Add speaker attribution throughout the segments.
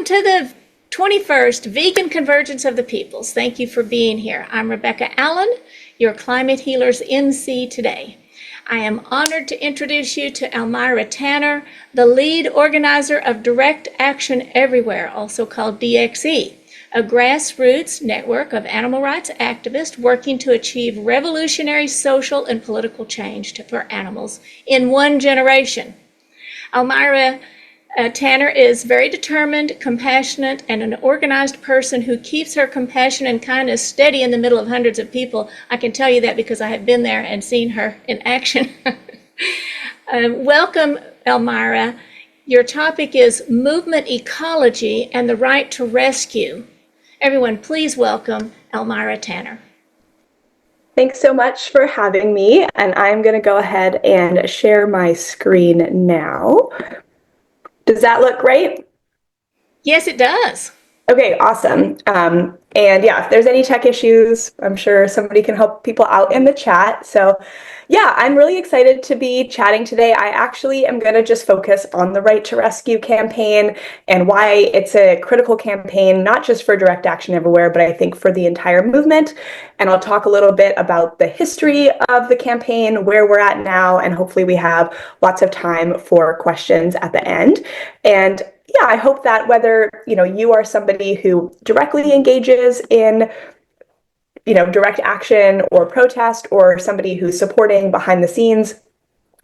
Speaker 1: to the 21st Vegan Convergence of the Peoples. Thank you for being here. I'm Rebecca Allen, your Climate Healers MC today. I am honored to introduce you to Almira Tanner, the lead organizer of Direct Action Everywhere, also called DXE, a grassroots network of animal rights activists working to achieve revolutionary social and political change for animals in one generation. Almira Tanner is very determined, compassionate, and an organized person who keeps her compassion and kindness steady in the middle of hundreds of people. I can tell you that because I have been there and seen her in action. Welcome, Almira. Your topic is movement ecology and the right to rescue. Everyone, please welcome Almira Tanner.
Speaker 2: Thanks so much for having me, and I'm going to go ahead and share my screen now. Does that look great?
Speaker 1: Yes, it does.
Speaker 2: Okay, awesome. And yeah, if there's any tech issues, I'm sure somebody can help people out in the chat. So yeah, I'm really excited to be chatting today. I actually am going to just focus on the Right to Rescue campaign and why it's a critical campaign, not just for Direct Action Everywhere, but I think for the entire movement. And I'll talk a little bit about the history of the campaign, where we're at now, and hopefully we have lots of time for questions at the end. And yeah, I hope that whether you are somebody who directly engages in direct action or protest, or somebody who's supporting behind the scenes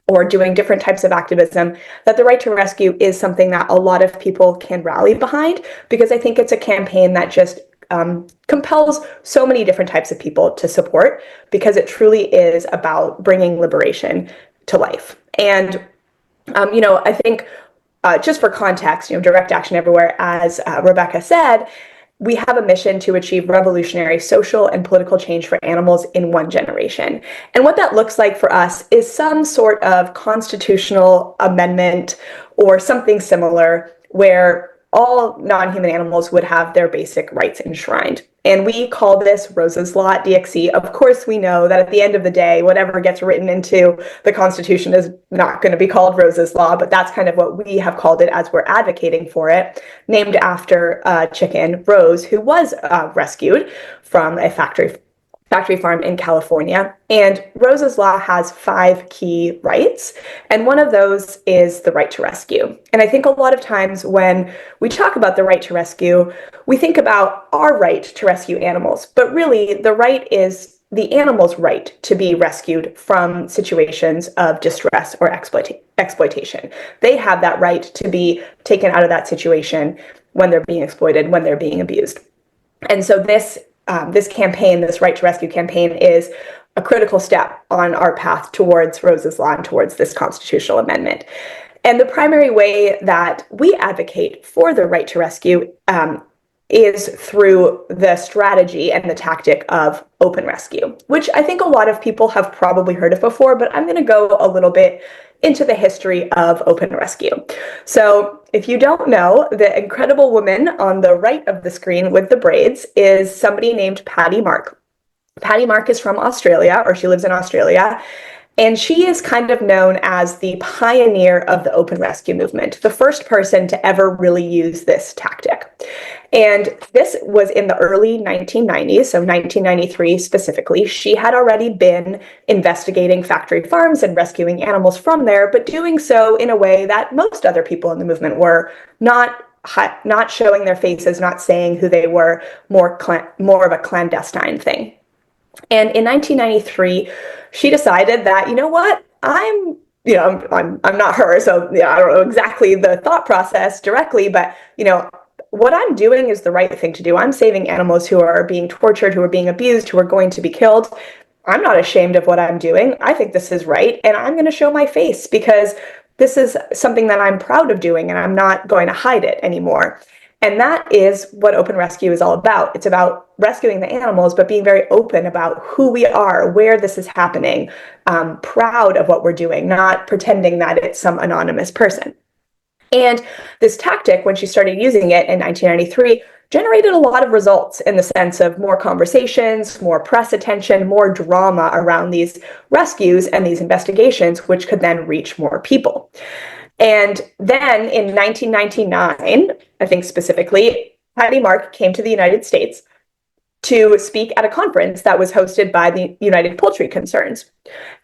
Speaker 2: or doing different types of activism, that the Right to Rescue is something that a lot of people can rally behind, because I think it's a campaign that just compels so many different types of people to support, because it truly is about bringing liberation to life. And I think just for context, Direct Action Everywhere, as Rebecca said, we have a mission to achieve revolutionary social and political change for animals in one generation. And what that looks like for us is some sort of constitutional amendment or something similar where all non-human animals would have their basic rights enshrined. And we call this Rose's Law at DXE. Of course, we know that at the end of the day, whatever gets written into the Constitution is not going to be called Rose's Law, but that's kind of what we have called it as we're advocating for it, named after a chicken, Rose, who was rescued from a factory farm in California. And Rose's Law has 5 key rights, and one of those is the right to rescue. And I think a lot of times when we talk about the right to rescue, we think about our right to rescue animals, but really the right is the animal's right to be rescued from situations of distress or exploitation. They have that right to be taken out of that situation when they're being exploited, when they're being abused. And so this campaign, this Right to Rescue campaign, is a critical step on our path towards Rose's Law and towards this constitutional amendment. And the primary way that we advocate for the right to rescue is through the strategy and the tactic of open rescue, which I think a lot of people have probably heard of before, but I'm going to go a little bit into the history of open rescue. So if you don't know, the incredible woman on the right of the screen with the braids is somebody named Patty Mark. Patty Mark is from Australia, or she lives in Australia, and she is kind of known as the pioneer of the open rescue movement, the first person to ever really use this tactic. And this was in the early 1990s, so 1993 specifically. She had already been investigating factory farms and rescuing animals from there, but doing so in a way that most other people in the movement were not showing their faces, not saying who they were, more of a clandestine thing. And in 1993, she decided that, you know what, I'm not her, so I don't know exactly the thought process directly, but what I'm doing is the right thing to do. I'm saving animals who are being tortured, who are being abused, who are going to be killed. I'm not ashamed of what I'm doing. I think this is right, and I'm going to show my face because this is something that I'm proud of doing, and I'm not going to hide it anymore. And that is what open rescue is all about. It's about rescuing the animals, but being very open about who we are, where this is happening, proud of what we're doing, not pretending that it's some anonymous person. And this tactic, when she started using it in 1993, generated a lot of results in the sense of more conversations, more press attention, more drama around these rescues and these investigations, which could then reach more people. And then in 1999, I think specifically, Patty Mark came to the United States to speak at a conference that was hosted by the United Poultry Concerns.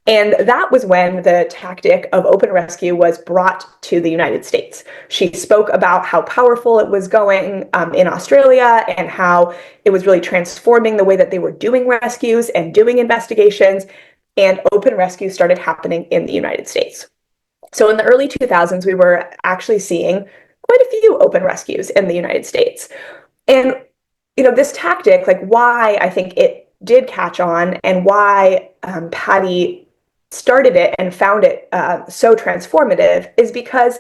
Speaker 2: And that was when the tactic of open rescue was brought to the United States. She spoke about how powerful it was going in Australia and how it was really transforming the way that they were doing rescues and doing investigations. And open rescue started happening in the United States. So in the early 2000s, we were actually seeing quite a few open rescues in the United States. And this tactic, like why I think it did catch on and why Patty started it and found it so transformative is because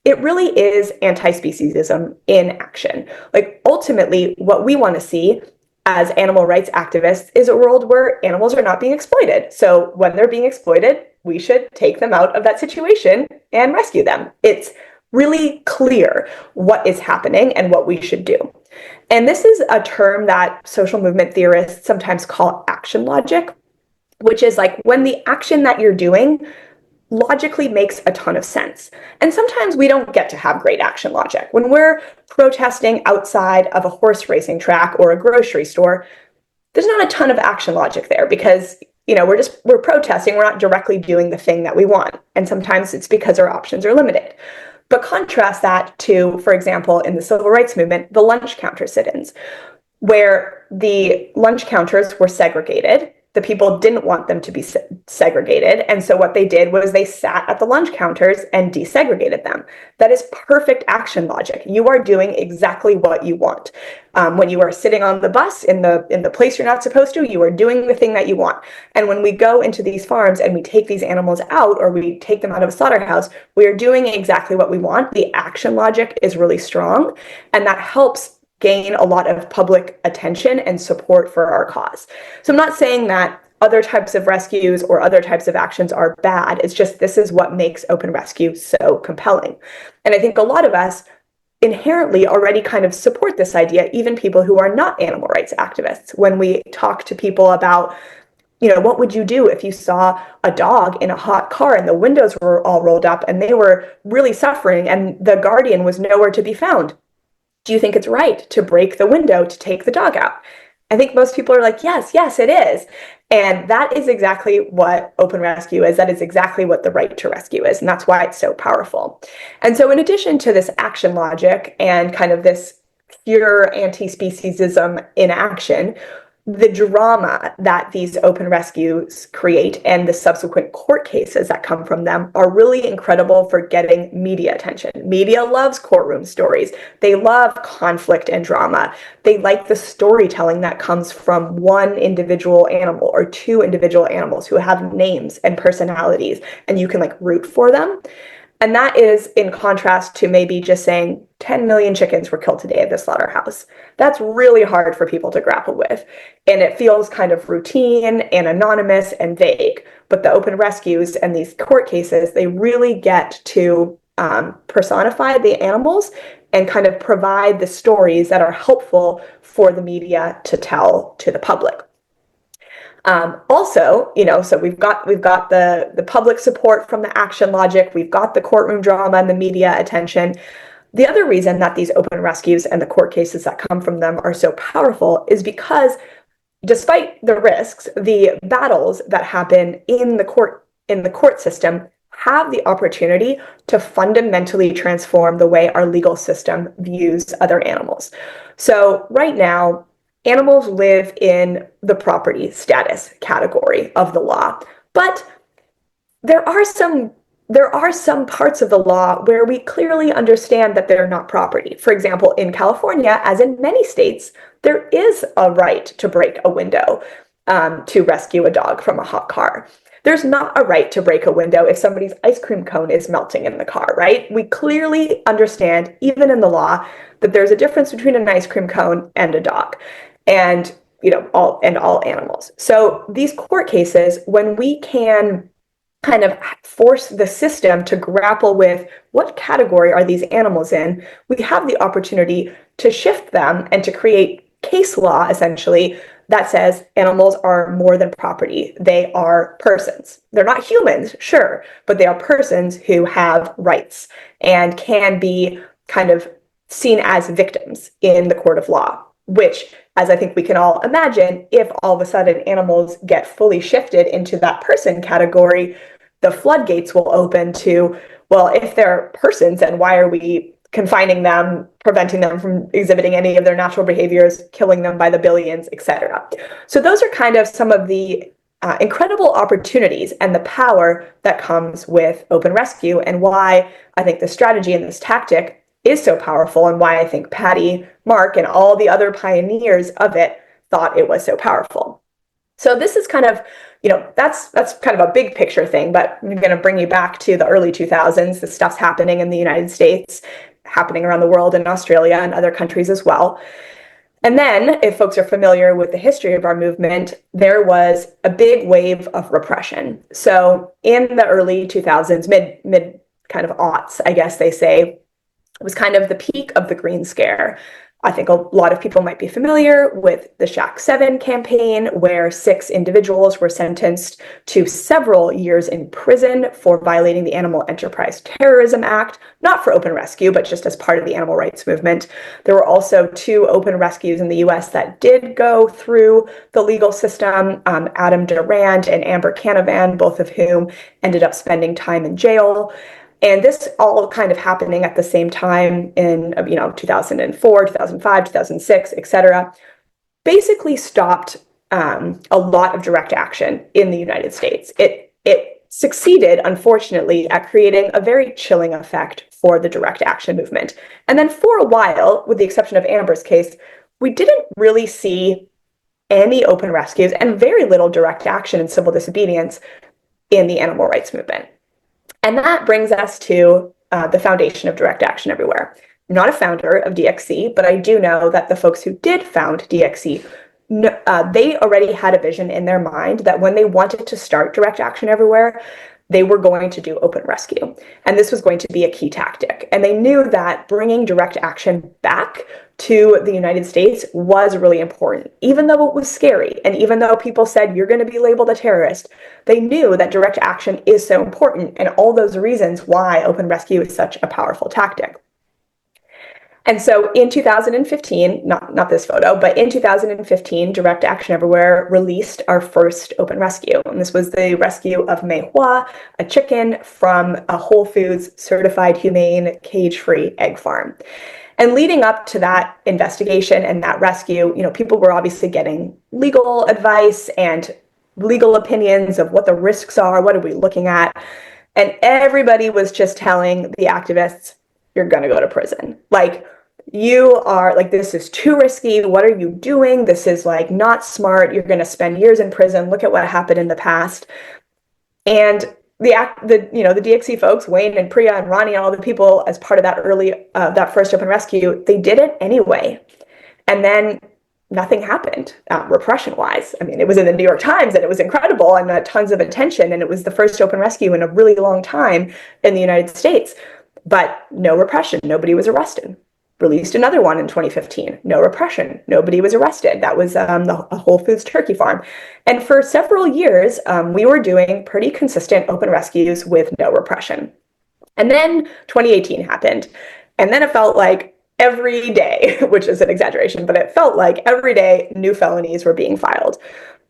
Speaker 2: it really is anti-speciesism in action. Like ultimately, what we want to see as animal rights activists is a world where animals are not being exploited. So when they're being exploited, we should take them out of that situation and rescue them. It's really clear what is happening and what we should do. And this is a term that social movement theorists sometimes call action logic, which is like when the action that you're doing logically makes a ton of sense. And sometimes we don't get to have great action logic. When we're protesting outside of a horse racing track or a grocery store, there's not a ton of action logic there because we're protesting, we're not directly doing the thing that we want. And sometimes it's because our options are limited. But contrast that to, for example, in the civil rights movement, the lunch counter sit-ins, where the lunch counters were segregated. The people didn't want them to be segregated. And so what they did was they sat at the lunch counters and desegregated them. That is perfect action logic. You are doing exactly what you want. When you are sitting on the bus in the place you're not supposed to, you are doing the thing that you want. And when we go into these farms and we take these animals out or we take them out of a slaughterhouse, we are doing exactly what we want. The action logic is really strong, and that helps gain a lot of public attention and support for our cause. So I'm not saying that other types of rescues or other types of actions are bad. It's just this is what makes open rescue so compelling. And I think a lot of us inherently already kind of support this idea, even people who are not animal rights activists. When we talk to people about, what would you do if you saw a dog in a hot car and the windows were all rolled up and they were really suffering and the guardian was nowhere to be found? Do you think it's right to break the window to take the dog out? I think most people are like, yes, it is. And that is exactly what open rescue is. That is exactly what the right to rescue is. And that's why it's so powerful. And so in addition to this action logic and kind of this pure anti-speciesism in action, the drama that these open rescues create and the subsequent court cases that come from them are really incredible for getting media attention. Media loves courtroom stories. They love conflict and drama. They like the storytelling that comes from one individual animal or two individual animals who have names and personalities, and you can root for them. And that is in contrast to maybe just saying 10 million chickens were killed today at the slaughterhouse. That's really hard for people to grapple with. And it feels kind of routine and anonymous and vague. But the open rescues and these court cases, they really get to personify the animals and kind of provide the stories that are helpful for the media to tell to the public. Also, so we've got the public support from the action logic, we've got the courtroom drama and the media attention. The other reason that these open rescues and the court cases that come from them are so powerful is because despite the risks, the battles that happen in the court system have the opportunity to fundamentally transform the way our legal system views other animals. So right now, animals live in the property status category of the law, but there are some parts of the law where we clearly understand that they're not property. For example, in California, as in many states, there is a right to break a window to rescue a dog from a hot car. There's not a right to break a window if somebody's ice cream cone is melting in the car, right? We clearly understand, even in the law, that there's a difference between an ice cream cone and a dog. And all animals. So these court cases, when we can kind of force the system to grapple with what category are these animals in, we have the opportunity to shift them and to create case law, essentially, that says animals are more than property. They are persons. They're not humans, sure, but they are persons who have rights and can be kind of seen as victims in the court of law, which, as I think we can all imagine, if all of a sudden animals get fully shifted into that person category, the floodgates will open to, well, if they're persons, then why are we confining them, preventing them from exhibiting any of their natural behaviors, killing them by the billions, etc. So those are kind of some of the incredible opportunities and the power that comes with open rescue, and why I think the strategy and this tactic is so powerful, and why I think Patty, Mark, and all the other pioneers of it thought it was so powerful. So this is kind of, that's kind of a big picture thing, but I'm going to bring you back to the early 2000s. This stuff's happening in the United States, happening around the world, in Australia and other countries as well. And then, if folks are familiar with the history of our movement, there was a big wave of repression. So in the early 2000s, mid kind of aughts, I guess they say, it was kind of the peak of the Green Scare. I think a lot of people might be familiar with the Shack 7 campaign, where 6 individuals were sentenced to several years in prison for violating the Animal Enterprise Terrorism Act, not for open rescue, but just as part of the animal rights movement. There were also 2 open rescues in the US that did go through the legal system, Adam Durand and Amber Canavan, both of whom ended up spending time in jail. And this all kind of happening at the same time in 2004, 2005, 2006, et cetera, basically stopped a lot of direct action in the United States. It succeeded, unfortunately, at creating a very chilling effect for the direct action movement. And then for a while, with the exception of Amber's case, we didn't really see any open rescues and very little direct action and civil disobedience in the animal rights movement. And that brings us to the foundation of direct action everywhere. I'm not a founder of DXC, but I do know that the folks who did found DXC, they already had a vision in their mind that when they wanted to start direct action everywhere, they were going to do open rescue. And this was going to be a key tactic. And they knew that bringing direct action back to the United States was really important, even though it was scary. And even though people said, you're going to be labeled a terrorist, they knew that direct action is so important, and all those reasons why open rescue is such a powerful tactic. And so in 2015, not this photo, but in 2015, Direct Action Everywhere released our first open rescue. And this was the rescue of Mei Hua, a chicken from a Whole Foods certified humane cage-free egg farm. And leading up to that investigation and that rescue, people were obviously getting legal advice and legal opinions of what the risks are, what are we looking at? And everybody was just telling the activists, you're going to go to prison. You are this is too risky. What are you doing? This is not smart. You're going to spend years in prison. Look at what happened in the past. And the DXC folks, Wayne and Priya and Ronnie and all the people as part of that first open rescue, they did it anyway. And then nothing happened repression-wise. I mean, it was in the New York Times and it was incredible and tons of attention. And it was the first open rescue in a really long time in the United States. But no repression. Nobody was arrested. Released another one in 2015. No repression. Nobody was arrested. That was the Whole Foods turkey farm. And for several years, we were doing pretty consistent open rescues with no repression. And then 2018 happened. And then it felt like every day, which is an exaggeration, but it felt like every day new felonies were being filed.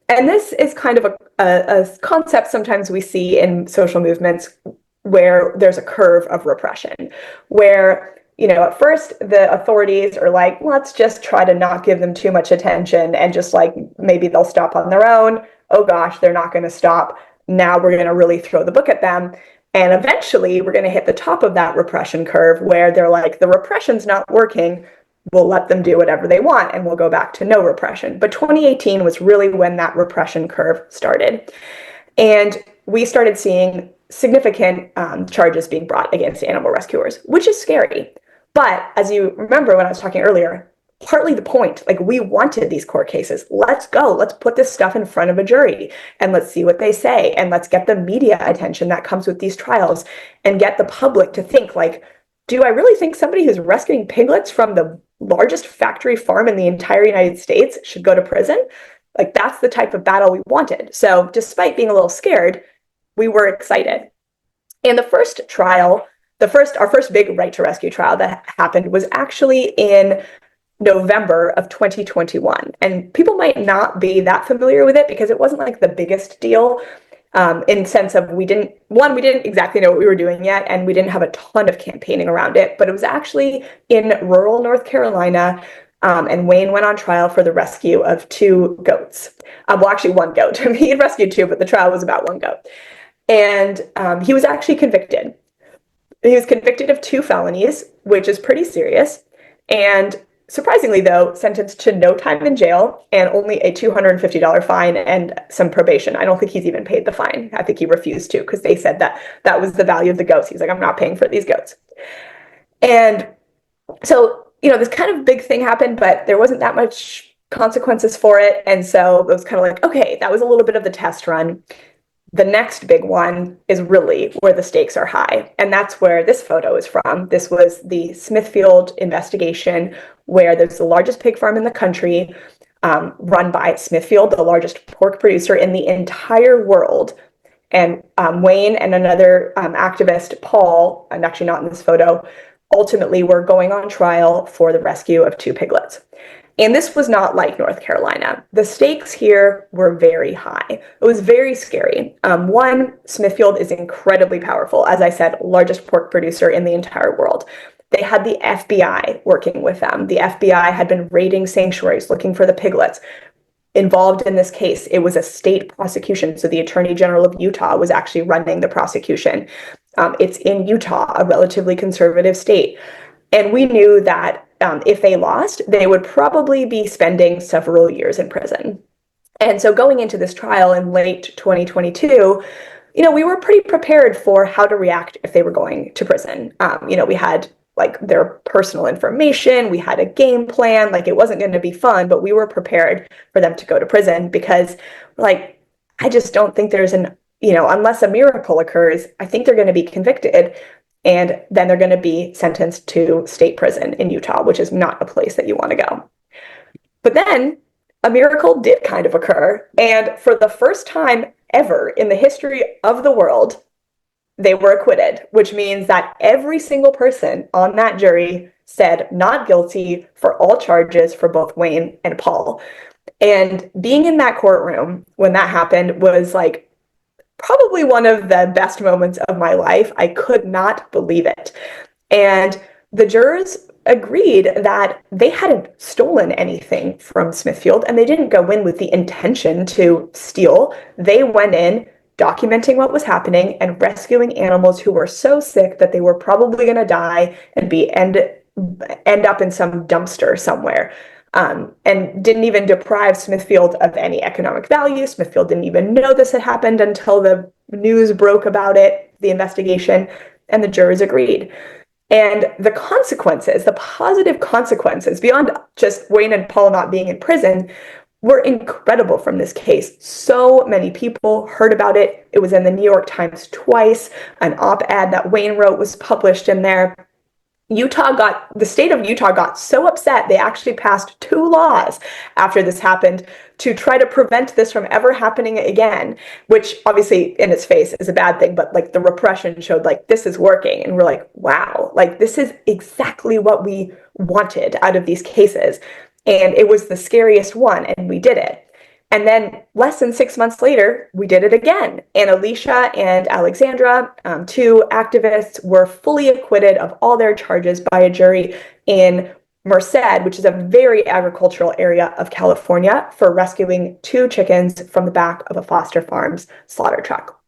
Speaker 2: And this is kind of a concept sometimes we see in social movements where there's a curve of repression, where at first the authorities are like, let's just try to not give them too much attention and just maybe they'll stop on their own. Oh gosh, they're not going to stop. Now we're going to really throw the book at them. And eventually we're going to hit the top of that repression curve where they're like, the repression's not working. We'll let them do whatever they want and we'll go back to no repression. But 2018 was really when that repression curve started. And we started seeing significant charges being brought against animal rescuers, which is scary. But as you remember when I was talking earlier, partly the point, we wanted these court cases. Let's go. Let's put this stuff in front of a jury and let's see what they say. And let's get the media attention that comes with these trials and get the public to think do I really think somebody who's rescuing piglets from the largest factory farm in the entire United States should go to prison? Like, that's the type of battle we wanted. So despite being a little scared, we were excited. And the first trial, our first big right to rescue trial that happened was actually in November of 2021. And people might not be that familiar with it because it wasn't like the biggest deal, in sense of we didn't exactly know what we were doing yet, and we didn't have a ton of campaigning around it, but it was actually in rural North Carolina. And Wayne went on trial for the rescue of 2 goats. Well, actually 1 goat. He had rescued 2, but the trial was about 1 goat. And he was actually convicted. He was convicted of 2 felonies, which is pretty serious. And surprisingly, though, sentenced to no time in jail and only a $250 fine and some probation. I don't think he's even paid the fine. I think he refused to because they said that that was the value of the goats. He's like, I'm not paying for these goats. And so, this kind of big thing happened, but there wasn't that much consequences for it. And so it was kind of like, okay, that was a little bit of the test run. The next big one is really where the stakes are high. And that's where this photo is from. This was the Smithfield investigation, where there's the largest pig farm in the country, run by Smithfield, the largest pork producer in the entire world. And Wayne and another activist, Paul, and actually not in this photo, ultimately were going on trial for the rescue of 2 piglets. And this was not like North Carolina. The stakes here were very high. It was very scary. One, Smithfield is incredibly powerful. As I said, largest pork producer in the entire world. They had the FBI working with them. The FBI had been raiding sanctuaries, looking for the piglets. Involved in this case, it was a state prosecution. So the Attorney General of Utah was actually running the prosecution. It's in Utah, a relatively conservative state. And we knew that if they lost, they would probably be spending several years in prison. And so going into this trial in late 2022, we were pretty prepared for how to react if they were going to prison. We had like their personal information, we had a game plan, like it wasn't going to be fun, but we were prepared for them to go to prison because I just don't think there's unless a miracle occurs, I think they're going to be convicted. And then they're going to be sentenced to state prison in Utah, which is not a place that you want to go. But then a miracle did kind of occur. And for the first time ever in the history of the world, they were acquitted, which means that every single person on that jury said not guilty for all charges for both Wayne and Paul. And being in that courtroom when that happened was probably one of the best moments of my life. I could not believe it. And the jurors agreed that they hadn't stolen anything from Smithfield, and they didn't go in with the intention to steal. They went in documenting what was happening and rescuing animals who were so sick that they were probably going to die and end up in some dumpster somewhere. And didn't even deprive Smithfield of any economic value. Smithfield didn't even know this had happened until the news broke about it, the investigation, and the jurors agreed. And the consequences, the positive consequences, beyond just Wayne and Paul not being in prison, were incredible from this case. So many people heard about it. It was in the New York Times twice. An op-ed that Wayne wrote was published in there. The state of Utah got so upset, they actually passed 2 laws after this happened to try to prevent this from ever happening again, which obviously in its face is a bad thing, but the repression showed this is working. And we're like, wow, this is exactly what we wanted out of these cases. And it was the scariest one, and we did it. And then less than 6 months later, we did it again. And Alicia and Alexandra, 2 activists, were fully acquitted of all their charges by a jury in Merced, which is a very agricultural area of California, for rescuing 2 chickens from the back of a Foster Farms slaughter truck.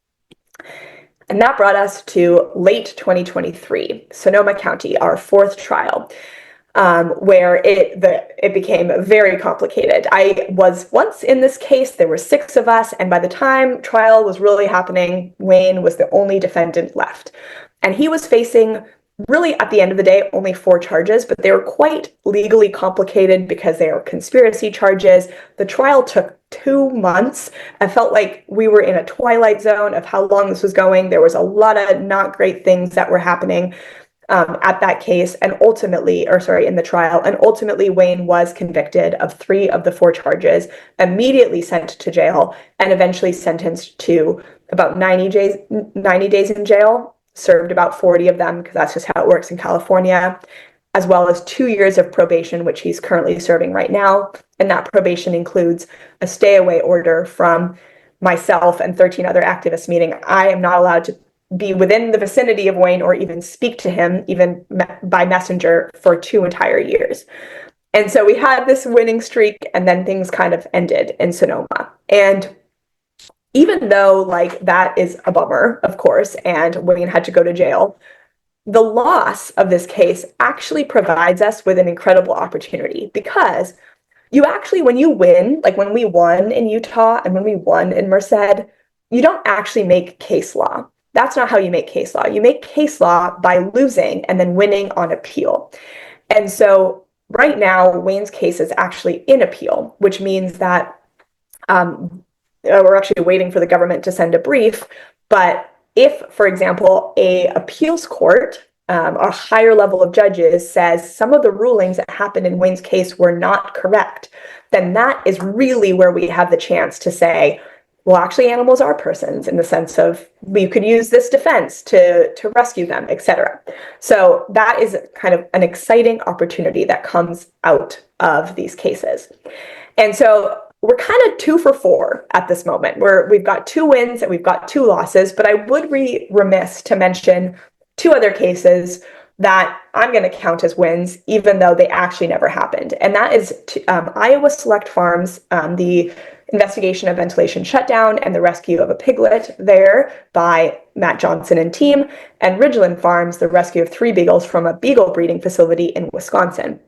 Speaker 2: And that brought us to late 2023, Sonoma County, our 4th trial. Where it became very complicated. I was once in this case, there were 6 of us, and by the time trial was really happening, Wayne was the only defendant left. And he was facing, really at the end of the day, only 4 charges, but they were quite legally complicated because they were conspiracy charges. The trial took 2 months. I felt like we were in a twilight zone of how long this was going. There was a lot of not great things that were happening. at that case, and in the trial, and ultimately Wayne was convicted of 3 of the 4 charges, immediately sent to jail, and eventually sentenced to about 90 days in jail, served about 40 of them, because that's just how it works in California, as well as 2 years of probation, which he's currently serving right now. And that probation includes a stay-away order from myself and 13 other activists, meaning I am not allowed to be within the vicinity of Wayne or even speak to him, even by messenger, for 2 entire years. And so we had this winning streak, and then things kind of ended in Sonoma. And even though, like, that is a bummer, of course, and Wayne had to go to jail, the loss of this case actually provides us with an incredible opportunity, because you actually, when you win, like when we won in Utah and when we won in Merced, you don't actually make case law. That's not how you make case law. You make case law by losing and then winning on appeal. And so right now, Wayne's case is actually in appeal, which means that we're actually waiting for the government to send a brief. But if, for example, a appeals court, a higher level of judges, says some of the rulings that happened in Wayne's case were not correct, then that is really where we have the chance to say, well, actually, animals are persons, in the sense of we could use this defense to rescue them, etc. So that is kind of an exciting opportunity that comes out of these cases. And so we're kind of 2 for 4 at this moment. We've got 2 wins and we've got 2 losses, but I would be remiss to mention 2 other cases that I'm going to count as wins, even though they actually never happened. And that is Iowa Select Farms, the investigation of ventilation shutdown and the rescue of a piglet there by Matt Johnson and team, and Ridgeland Farms, the rescue of 3 beagles from a beagle breeding facility in Wisconsin.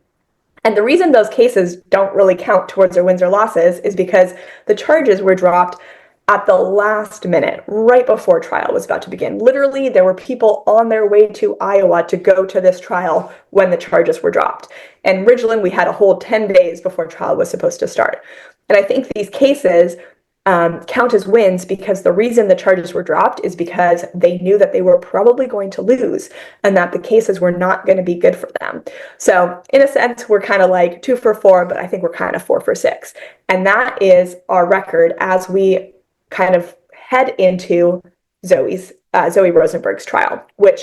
Speaker 2: And the reason those cases don't really count towards their wins or losses is because the charges were dropped at the last minute, right before trial was about to begin. Literally, there were people on their way to Iowa to go to this trial when the charges were dropped. And Ridgeland, we had a whole 10 days before trial was supposed to start. And I think these cases count as wins because the reason the charges were dropped is because they knew that they were probably going to lose and that the cases were not going to be good for them. So in a sense, we're kind of like 2 for 4, but I think we're kind of 4 for 6. And that is our record as we kind of head into Zoe Rosenberg's trial, which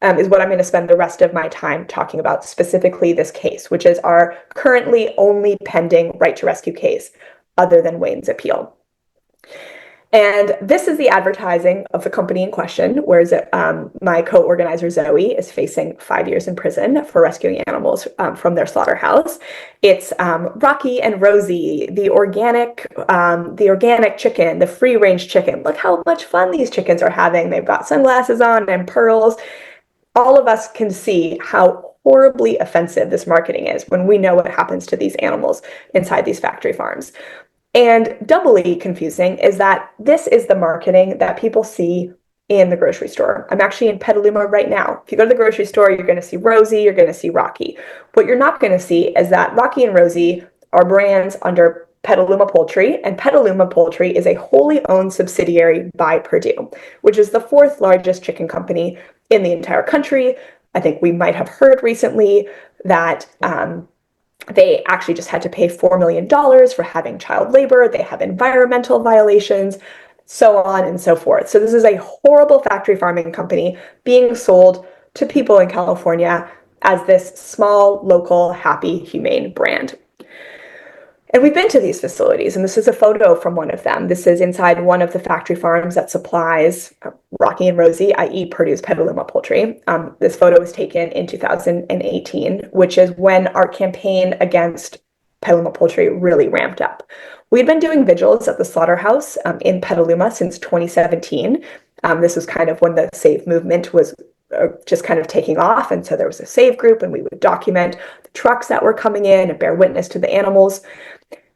Speaker 2: is what I'm going to spend the rest of my time talking about, specifically this case, which is our currently only pending right to rescue case other than Wayne's appeal. And this is the advertising of the company in question, whereas my co-organizer Zoe is facing 5 years in prison for rescuing animals from their slaughterhouse. It's Rocky and Rosie, the organic chicken, the free-range chicken. Look how much fun these chickens are having. They've got sunglasses on and pearls. All of us can see how horribly offensive this marketing is when we know what happens to these animals inside these factory farms. And doubly confusing is that this is the marketing that people see in the grocery store. I'm actually in Petaluma right now. If you go to the grocery store, you're going to see Rosie, you're going to see Rocky. What you're not going to see is that Rocky and Rosie are brands under Petaluma Poultry, and Petaluma Poultry is a wholly owned subsidiary by Purdue, which is the 4th largest chicken company in the entire country. I think we might have heard recently that they actually just had to pay $4 million for having child labor. They have environmental violations, so on and so forth. So this is a horrible factory farming company being sold to people in California as this small, local, happy, humane brand. And we've been to these facilities, and this is a photo from one of them. This is inside one of the factory farms that supplies Rocky and Rosie, i.e. Purdue's Petaluma Poultry. This photo was taken in 2018, which is when our campaign against Petaluma Poultry really ramped up. We'd been doing vigils at the slaughterhouse in Petaluma since 2017. This was kind of when the SAVE movement was just kind of taking off, and so there was a SAVE group, and we would document the trucks that were coming in and bear witness to the animals.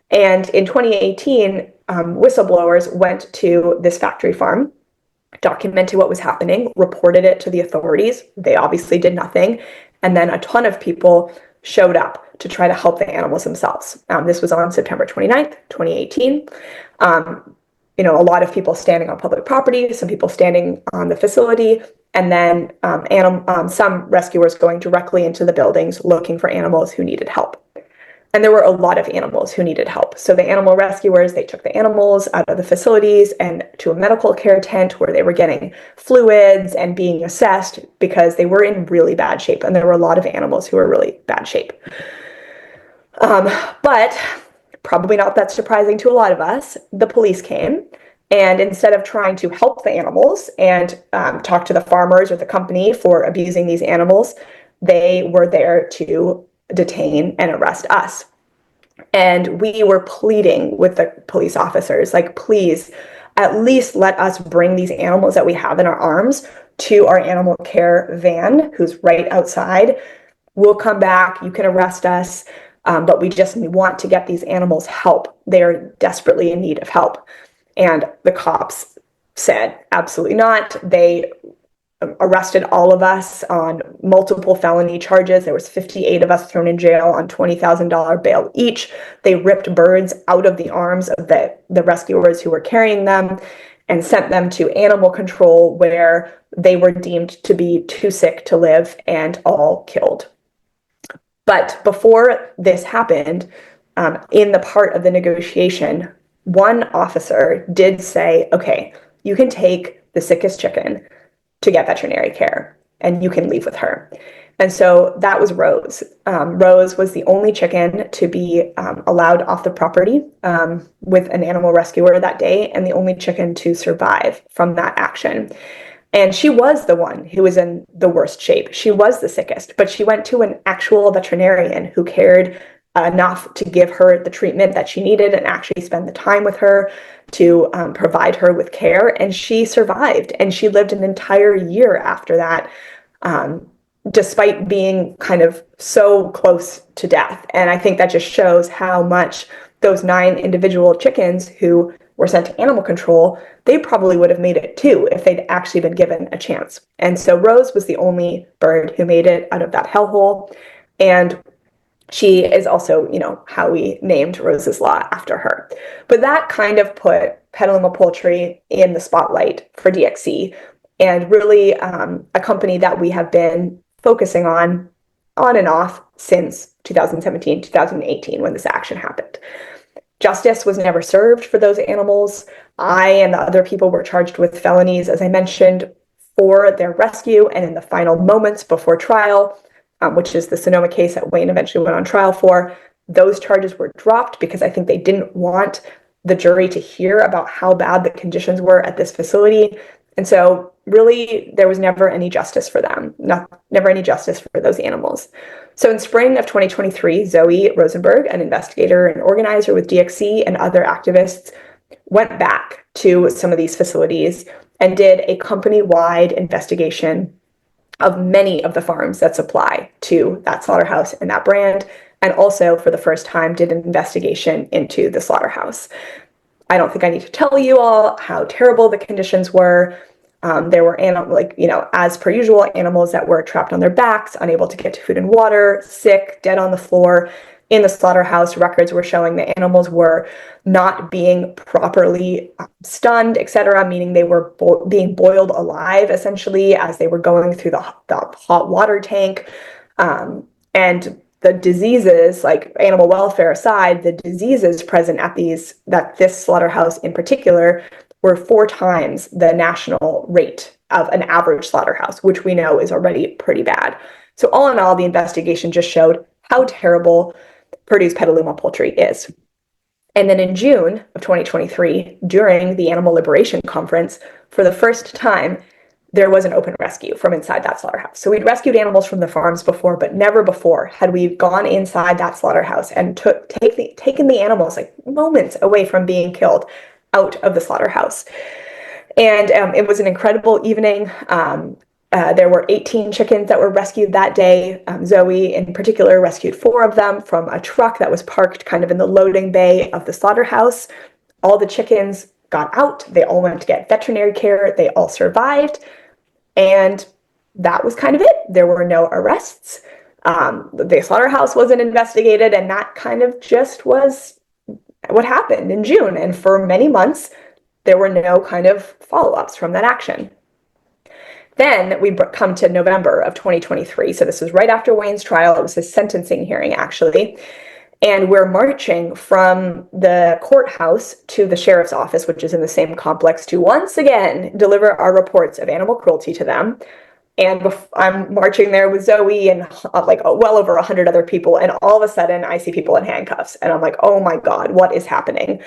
Speaker 2: And in 2018, whistleblowers went to this factory farm, documented what was happening, reported it to the authorities. They obviously did nothing. And then a ton of people showed up to try to help the animals themselves. This was on September 29th, 2018. a lot of people standing on public property, some people standing on the facility, and then some rescuers going directly into the buildings looking for animals who needed help. And there were a lot of animals who needed help. So the animal rescuers, they took the animals out of the facilities and to a medical care tent where they were getting fluids and being assessed because they were in really bad shape. And there were a lot of animals who were really bad shape. But probably not that surprising to a lot of us, the police came. And instead of trying to help the animals and talk to the farmers or the company for abusing these animals, they were there to detain and arrest us. And we were pleading with the police officers, like, please, at least let us bring these animals that we have in our arms to our animal care van, who's right outside. We'll come back, you can arrest us, but we just want to get these animals help. They are desperately in need of help. And the cops said, absolutely not. They arrested all of us on multiple felony charges. There was 58 of us thrown in jail on $20,000 bail each. They ripped birds out of the arms of the rescuers who were carrying them and sent them to animal control, where they were deemed to be too sick to live and all killed. But before this happened, in the part of the negotiation, one officer did say, okay, you can take the sickest chicken to get veterinary care, and you can leave with her. And so that was Rose. Rose was the only chicken to be allowed off the property with an animal rescuer that day, and the only chicken to survive from that action. And she was the one who was in the worst shape. She was the sickest, but she went to an actual veterinarian who cared enough to give her the treatment that she needed and actually spend the time with her to provide her with care. And she survived, and she lived an entire year after that, despite being kind of so close to death. And I think that just shows how much those 9 individual chickens who were sent to animal control, they probably would have made it too if they'd actually been given a chance. And so Rose was the only bird who made it out of that hellhole. And she is also, how we named Rose's Law after her. But that kind of put Petaluma Poultry in the spotlight for DXC, and really a company that we have been focusing on and off since 2017, 2018, when this action happened. Justice was never served for those animals. I and the other people were charged with felonies, as I mentioned, for their rescue, and in the final moments before trial, which is the Sonoma case that Wayne eventually went on trial for, those charges were dropped because I think they didn't want the jury to hear about how bad the conditions were at this facility. And so really, there was never any justice for them, never any justice for those animals. So in spring of 2023, Zoe Rosenberg, an investigator and organizer with DXC and other activists, went back to some of these facilities and did a company-wide investigation of many of the farms that supply to that slaughterhouse and that brand, and also for the first time did an investigation into the slaughterhouse. I don't think I need to tell you all how terrible the conditions were. There were as per usual, animals that were trapped on their backs, unable to get to food and water, sick, dead on the floor. In the slaughterhouse, records were showing the animals were not being properly stunned, etc., meaning they were being boiled alive, essentially, as they were going through the hot water tank. And the diseases, like animal welfare aside, the diseases present at this slaughterhouse in particular were 4 times the national rate of an average slaughterhouse, which we know is already pretty bad. So all in all, the investigation just showed how terrible Purdue's Petaluma Poultry is. And then in June of 2023, during the Animal Liberation Conference, for the first time, there was an open rescue from inside that slaughterhouse. So we'd rescued animals from the farms before, but never before had we gone inside that slaughterhouse and taken the animals, like moments away from being killed, out of the slaughterhouse. And it was an incredible evening. There were 18 chickens that were rescued that day. Zoe, in particular, rescued 4 of them from a truck that was parked kind of in the loading bay of the slaughterhouse. All the chickens got out. They all went to get veterinary care. They all survived. And that was kind of it. There were no arrests. The slaughterhouse wasn't investigated, and that kind of just was what happened in June. And for many months, there were no kind of follow-ups from that action. Then we come to November of 2023. So this was right after Wayne's trial. It was his sentencing hearing, actually. And we're marching from the courthouse to the sheriff's office, which is in the same complex, to once again deliver our reports of animal cruelty to them. And I'm marching there with Zoe and like well over 100 other people. And all of a sudden I see people in handcuffs. And I'm like, oh my God, what is happening?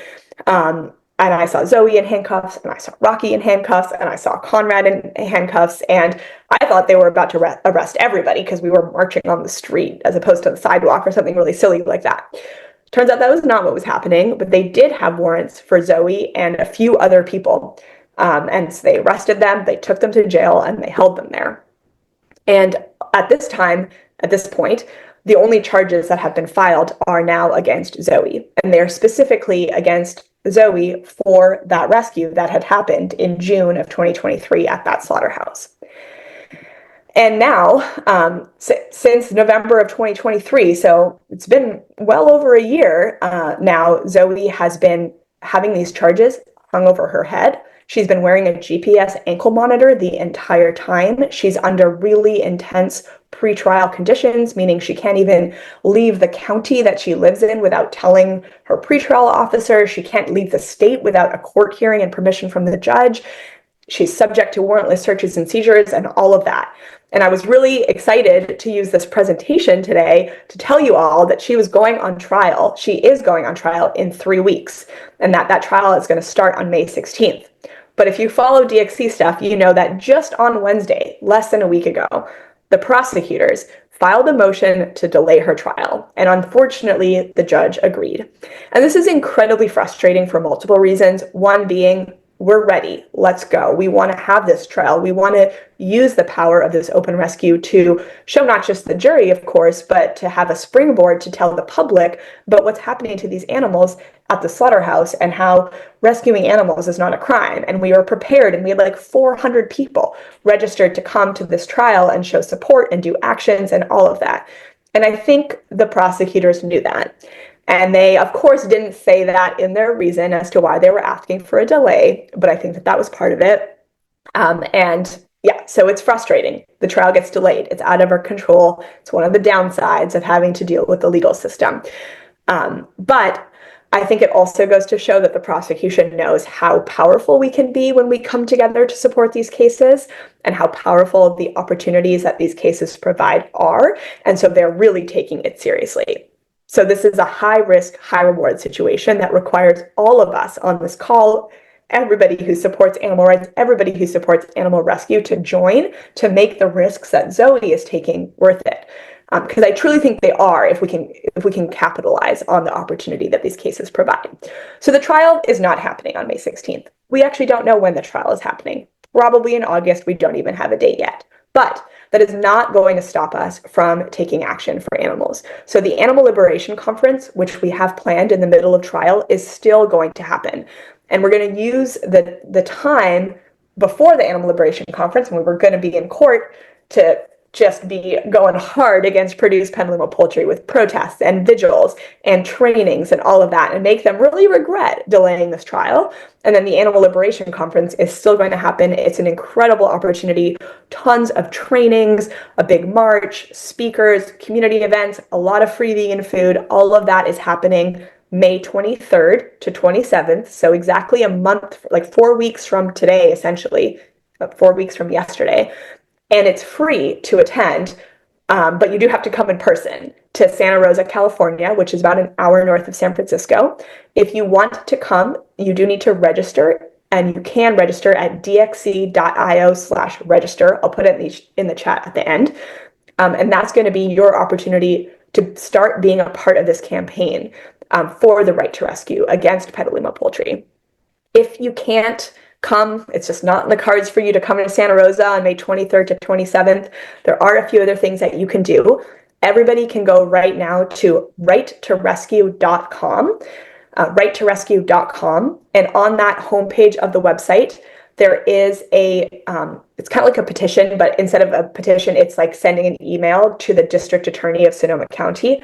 Speaker 2: And I saw Zoe in handcuffs, and I saw Rocky in handcuffs, and I saw Conrad in handcuffs. And I thought they were about to arrest everybody because we were marching on the street as opposed to the sidewalk or something really silly like that. Turns out that was not what was happening, but they did have warrants for Zoe and a few other people. And so they arrested them, they took them to jail, and they held them there. And at this point, the only charges that have been filed are now against Zoe. And they're specifically against Zoe for that rescue that had happened in June of 2023 at that slaughterhouse. And now, since November of 2023, so it's been well over a year now, Zoe has been having these charges hung over her head. She's been wearing a GPS ankle monitor the entire time. She's under really intense pretrial conditions, meaning she can't even leave the county that she lives in without telling her pretrial officer. She can't leave the state without a court hearing and permission from the judge. She's subject to warrantless searches and seizures and all of that. And I was really excited to use this presentation today to tell you all that she was going on trial. She is going on trial in 3 weeks, and that trial is going to start on May 16th. But if you follow DXC stuff, you know that just on Wednesday, less than a week ago, the prosecutors filed a motion to delay her trial. And unfortunately, the judge agreed. And this is incredibly frustrating for multiple reasons. One being, we're ready. Let's go. We want to have this trial. We want to use the power of this open rescue to show not just the jury, of course, but to have a springboard to tell the public about what's happening to these animals at the slaughterhouse and how rescuing animals is not a crime. And we were prepared, and we had like 400 people registered to come to this trial and show support and do actions and all of that. And I think the prosecutors knew that. And they, of course, didn't say that in their reason as to why they were asking for a delay, but I think that was part of it. And yeah, so it's frustrating. The trial gets delayed. It's out of our control. It's one of the downsides of having to deal with the legal system. But I think it also goes to show that the prosecution knows how powerful we can be when we come together to support these cases, and how powerful the opportunities that these cases provide are. And so they're really taking it seriously. So this is a high-risk, high-reward situation that requires all of us on this call, everybody who supports animal rights, everybody who supports animal rescue, to join to make the risks that Zoe is taking worth it. Because I truly think they are, if we can capitalize on the opportunity that these cases provide. So the trial is not happening on May 16th. We actually don't know when the trial is happening. Probably in August. We don't even have a date yet. But that is not going to stop us from taking action for animals. So the Animal Liberation Conference, which we have planned in the middle of trial, is still going to happen. And we're going to use the time before the Animal Liberation Conference, when we're going to be in court, to just be going hard against Purdue's Petaluma Poultry with protests and vigils and trainings and all of that, and make them really regret delaying this trial. And then the Animal Liberation Conference is still going to happen. It's an incredible opportunity, tons of trainings, a big march, speakers, community events, a lot of free vegan food. All of that is happening May 23rd to 27th. So exactly a month, like 4 weeks from today, essentially, 4 weeks from yesterday. And it's free to attend, but you do have to come in person to Santa Rosa, California, which is about an hour north of San Francisco. If you want to come, you do need to register, and you can register at dxc.io/register. I'll put it in the chat at the end. And that's going to be your opportunity to start being a part of this campaign for the right to rescue against Petaluma Poultry. If you can't come, it's just not in the cards for you to come to Santa Rosa on May 23rd to 27th. There are a few other things that you can do. Everybody can go right now to righttorescue.com, righttorescue.com. And on that homepage of the website, there is it's kind of like a petition, but instead of a petition, it's like sending an email to the district attorney of Sonoma County,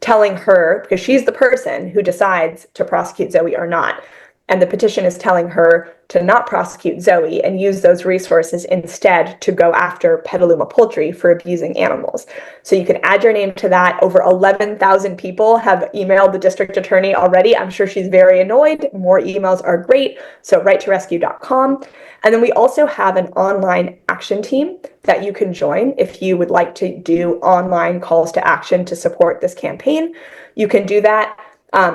Speaker 2: telling her, because she's the person who decides to prosecute Zoe or not, And the petition is telling her to not prosecute Zoe and use those resources instead to go after Petaluma Poultry for abusing animals. So you can add your name to that. Over 11,000 people have emailed the district attorney already. I'm sure she's very annoyed. More emails are great. So righttorescue.com. And then we also have an online action team that you can join if you would like to do online calls to action to support this campaign. You can do that.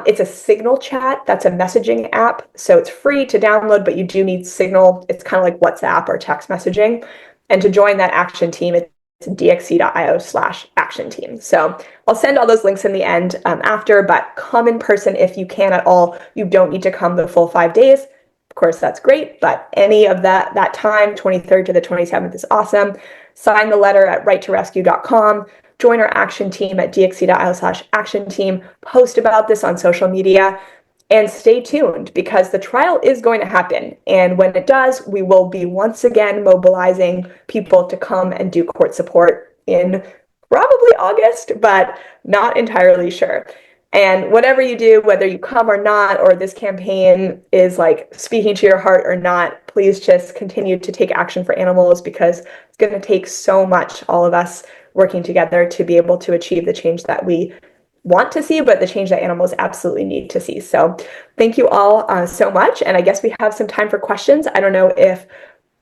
Speaker 2: It's a Signal chat. That's a messaging app. So it's free to download, but you do need Signal. It's kind of like WhatsApp or text messaging. And to join that action team, it's dxc.io/action team. So I'll send all those links in the end after, but come in person if you can at all. You don't need to come the full 5 days. Of course, that's great, but any of that time, 23rd to the 27th, is awesome. Sign the letter at righttorescue.com. Join our action team at dxc.io/action team. Post about this on social media. And stay tuned because the trial is going to happen. And when it does, we will be once again mobilizing people to come and do court support in probably August, but not entirely sure. And whatever you do, whether you come or not, or this campaign is like speaking to your heart or not, please just continue to take action for animals because it's going to take so much, all of us working together to be able to achieve the change that we want to see, but the change that animals absolutely need to see. So thank you all so much. And I guess we have some time for questions. I don't know if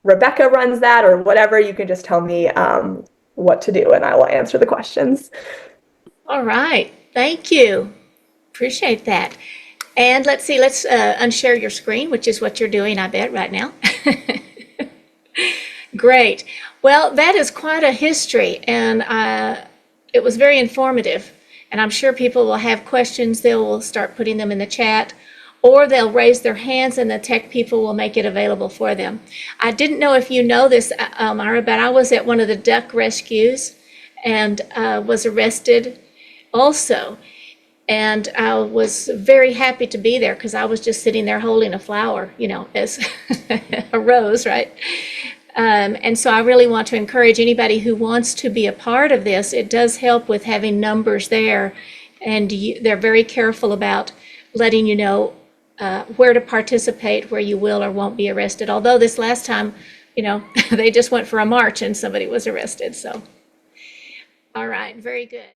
Speaker 2: Rebecca runs that or whatever. You can just tell me what to do and I will answer the questions.
Speaker 1: All right. Thank you. Appreciate that. And let's see, let's unshare your screen, which is what you're doing, I bet, right now. Great. Well, that is quite a history, and it was very informative. And I'm sure people will have questions. They will start putting them in the chat, or they'll raise their hands and the tech people will make it available for them. I didn't know if you know this, Almira, but I was at one of the duck rescues and was arrested also. And I was very happy to be there because I was just sitting there holding a flower, you know, as a rose, right? And so I really want to encourage anybody who wants to be a part of this. It does help with having numbers there, and they're very careful about letting you know where to participate, where you will or won't be arrested. Although this last time, you know, they just went for a march and somebody was arrested. So, all right, very good.